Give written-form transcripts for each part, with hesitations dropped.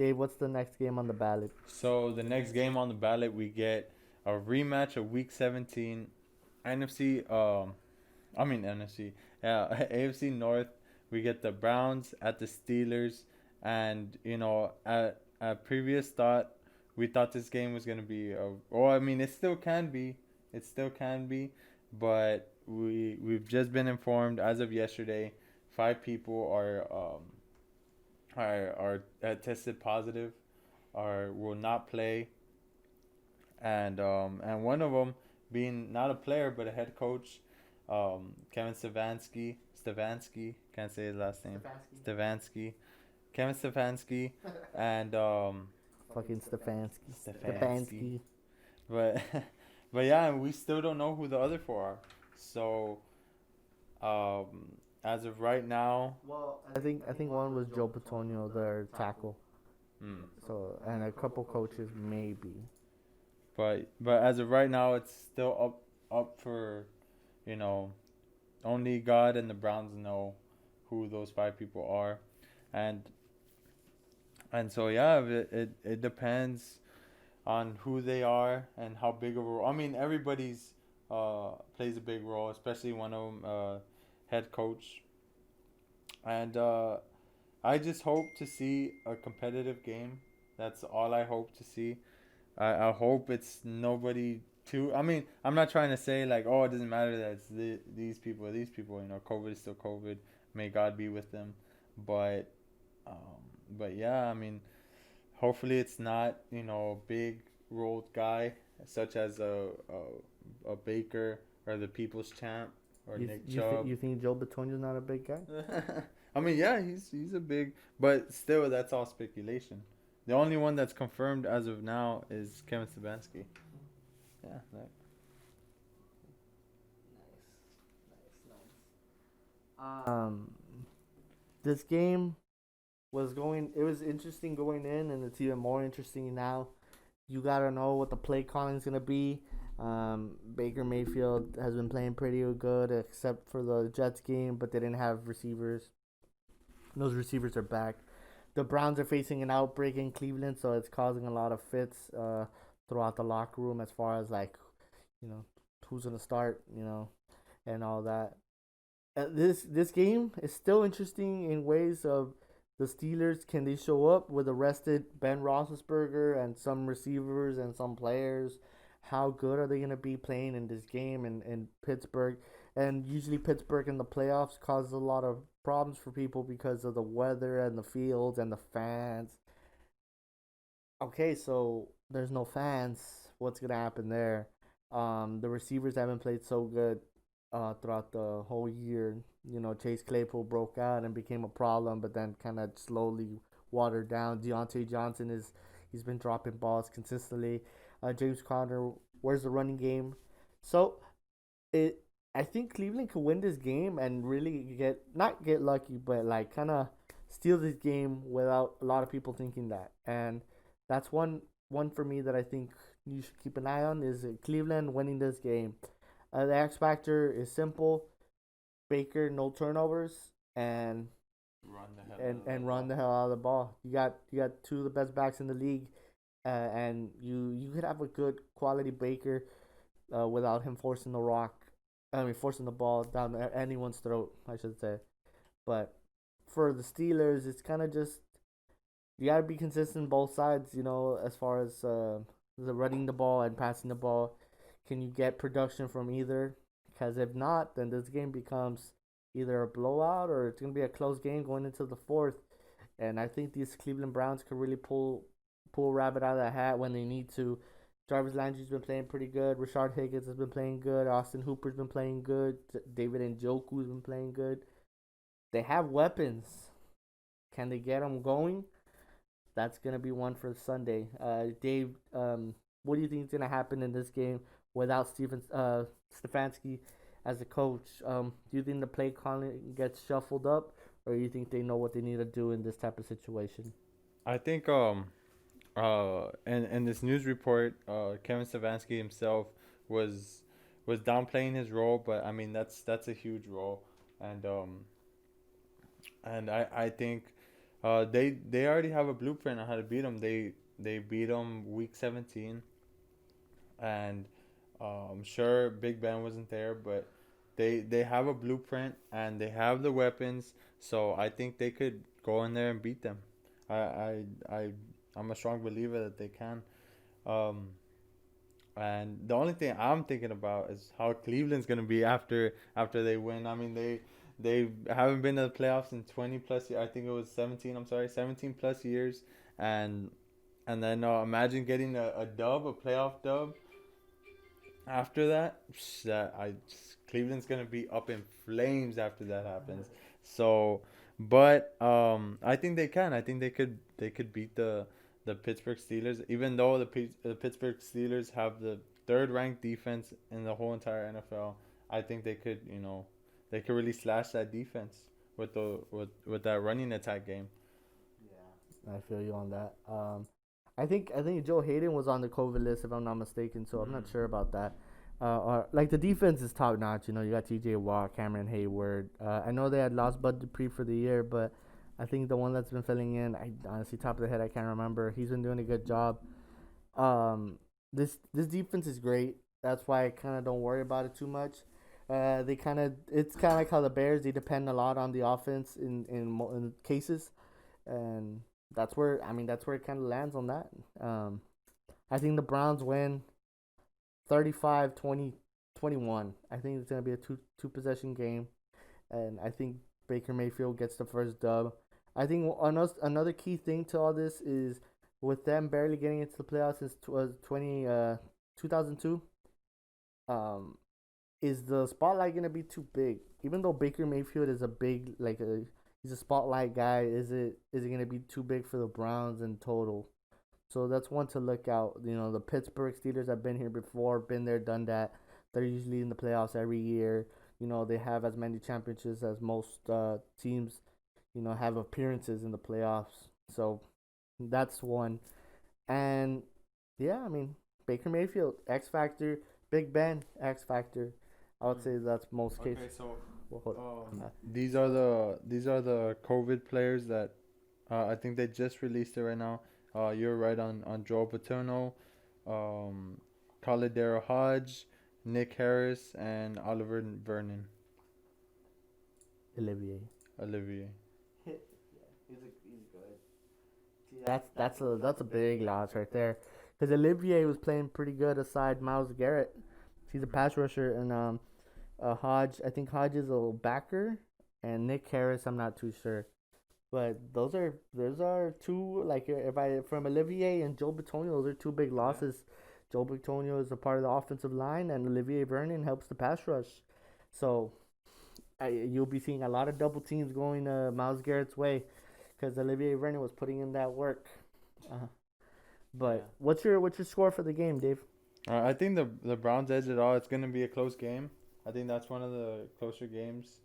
Dave, what's the next game on the ballot? So the next game on the ballot, we get a rematch of Week 17 NFC. NFC. Yeah, AFC North. We get the Browns at the Steelers, and at previous thought, we thought this game was gonna be. It still can be. It still can be, but we've just been informed as of yesterday. 5 people are tested positive, or will not play, and one of them being not a player but a head coach, Kevin Stefanski, can't say his last name. Stefanski, Kevin Stefanski, and Fucking Stefanski. Stefanski. But but yeah, we still don't know who the other four are. So as of right now, Well, I think one was Joe Petonio, their tackle. hmm. So and a couple coaches maybe. But as of right now, it's still up for, you know, only God and the Browns know who those 5 people are, and so yeah, it depends on who they are and how big of a role. I mean, everybody's plays a big role, especially one of them, head coach, and I just hope to see a competitive game. That's all I hope to see. I hope it's nobody too. I mean, I'm not trying to say like, oh, it doesn't matter that it's these people or these people. You know, COVID is still COVID. May God be with them. But, but yeah, I mean, hopefully it's not, a big rolled guy such as a Baker or the People's Champ or You Nick you Chubb. you think Joe Petonio's not a big guy? I mean, yeah, he's a big, but still, that's all speculation. The only one that's confirmed as of now is Kevin Stefanski. Yeah, that. Um, this game was going. It was interesting going in, and it's even more interesting now. You gotta know what the play calling is gonna be. Baker Mayfield has been playing pretty good, except for the Jets game, but they didn't have receivers. Those receivers are back. The Browns are facing an outbreak in Cleveland, so it's causing a lot of fits throughout the locker room as far as like, you know, who's gonna start, and all that. This game is still interesting in ways of the Steelers. Can they show up with arrested Ben Roethlisberger and some receivers and some players? How good are they gonna be playing in this game in Pittsburgh? And usually Pittsburgh in the playoffs causes a lot of problems for people because of the weather and the fields and the fans. Okay, so there's no fans. What's gonna happen there? The receivers haven't played so good throughout the whole year. Chase Claypool broke out and became a problem, but then kind of slowly watered down. Deontay Johnson he's been dropping balls consistently. James Conner, where's the running game? So it I think Cleveland could win this game and really not get lucky, but like kind of steal this game without a lot of people thinking that. And that's one for me that I think you should keep an eye on is Cleveland winning this game. The X factor is simple: Baker no turnovers and Run the hell out and of run the hell out of the ball. You got two of the best backs in the league, and you could have a good quality Baker without him forcing the rock. I mean, forcing the ball down anyone's throat, I should say. But for the Steelers, it's kind of just you gotta be consistent both sides. As far as the running the ball and passing the ball. Can you get production from either? Because if not, then this game becomes either a blowout or it's gonna be a close game going into the fourth. And I think these Cleveland Browns could really pull a rabbit out of the hat when they need to. Jarvis Landry's been playing pretty good. Rashard Higgins has been playing good. Austin Hooper's been playing good. David Njoku's been playing good. They have weapons. Can they get them going? That's gonna be one for Sunday. Dave, what do you think is gonna happen in this game without Stefanski as a coach? Do you think the play calling gets shuffled up, or do you think they know what they need to do in this type of situation? I think in this news report, Kevin Stefanski himself was was downplaying his role, but I mean that's a huge role, and I think They already have a blueprint on how to beat them. They beat them week 17, and I'm sure Big Ben wasn't there, but they have a blueprint and they have the weapons. So I think they could go in there and beat them. I I I I'm a strong believer that they can. Um, and the only thing I'm thinking about is how Cleveland's gonna be after they win. I mean, they haven't been to the playoffs in 20 plus years. I think it was 17. I'm sorry, 17 plus years. And then imagine getting a dub, a playoff dub. After that, Cleveland's gonna be up in flames after that happens. So, but I think they can. I think they could beat the Pittsburgh Steelers, even though the Pittsburgh Steelers have the third ranked defense in the whole entire NFL. I think they could really slash that defense with that running attack game. Yeah, I feel you on that. I think Joe Hayden was on the COVID list if I'm not mistaken, so I'm not sure about that. Like the defense is top notch. You got T.J. Watt, Cameron Hayward. I know they had lost Bud Dupree for the year, but I think the one that's been filling in, I honestly top of the head I can't remember. He's been doing a good job. This defense is great. That's why I kind of don't worry about it too much. It's kind of like how the Bears, they depend a lot on the offense in cases, and that's where it kind of lands on that. I think the Browns win 35-20, 21. I think it's gonna be a two possession game, and I think Baker Mayfield gets the first dub. I think another key thing to all this is with them barely getting into the playoffs since 2002. Um, is the spotlight gonna be too big? Even though Baker Mayfield is a big he's a spotlight guy, is it gonna be too big for the Browns in total? So that's one to look out. The Pittsburgh Steelers have been here before, been there, done that. They're usually in the playoffs every year. They have as many championships as most teams, have appearances in the playoffs. So that's one. And yeah, Baker Mayfield, X Factor, Big Ben, X Factor. I would say that's most Okay, cases. so Well, these are the COVID players that I think they just released it right now. You're right on Joe Paterno, um, Khalidero Hodge, Nick Harris, and Oliver Vernon. Olivier. Olivier. Yeah, he's good. See, that's a big loss right there, because Olivier was playing pretty good aside Myles Garrett. He's a pass rusher, and Hodge. I think Hodge is a backer, and Nick Harris. I'm not too sure, but those are two, like, if I from Olivier and Joe Bitonio, those are two big losses. Joe Bitonio is a part of the offensive line, and Olivier Vernon helps the pass rush. So you'll be seeing a lot of double teams going Myles Garrett's way, because Olivier Vernon was putting in that work. Uh, but Yeah. what's your score for the game, Dave? I think the Browns edge it all. It's gonna be a close game. I think that's one of the closer games.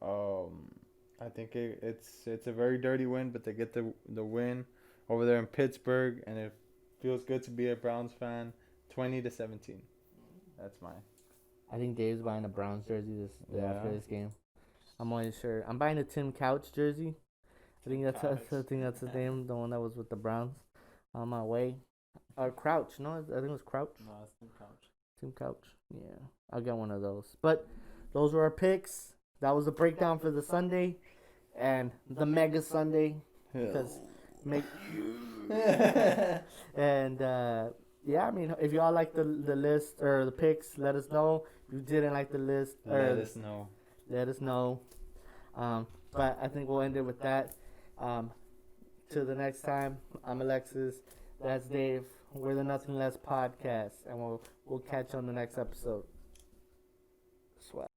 Um, I think it's a very dirty win, but they get the win over there in Pittsburgh, and it feels good to be a Browns fan. 20-17. That's mine. I think Dave's buying a Browns jersey after Yeah. this game. I'm only sure. I'm buying a Tim Couch jersey. I think that's Couch. I think that's his name, the one that was with the Browns. On my way. Or Crouch. No, I think it was Crouch. No, it's the couch. Tim Couch. Yeah, I'll get one of those. But those were our picks. That was a breakdown for the Sunday and the Mega Sunday. Because make and yeah, if y'all like the list or the picks, let us know. If you didn't like the list, or Let us know. let us know. But I think we'll end it with that. Till the next time, I'm Alexis. That's Dave. We're the Nothing Less podcast, and we'll catch you on the next episode. Swag.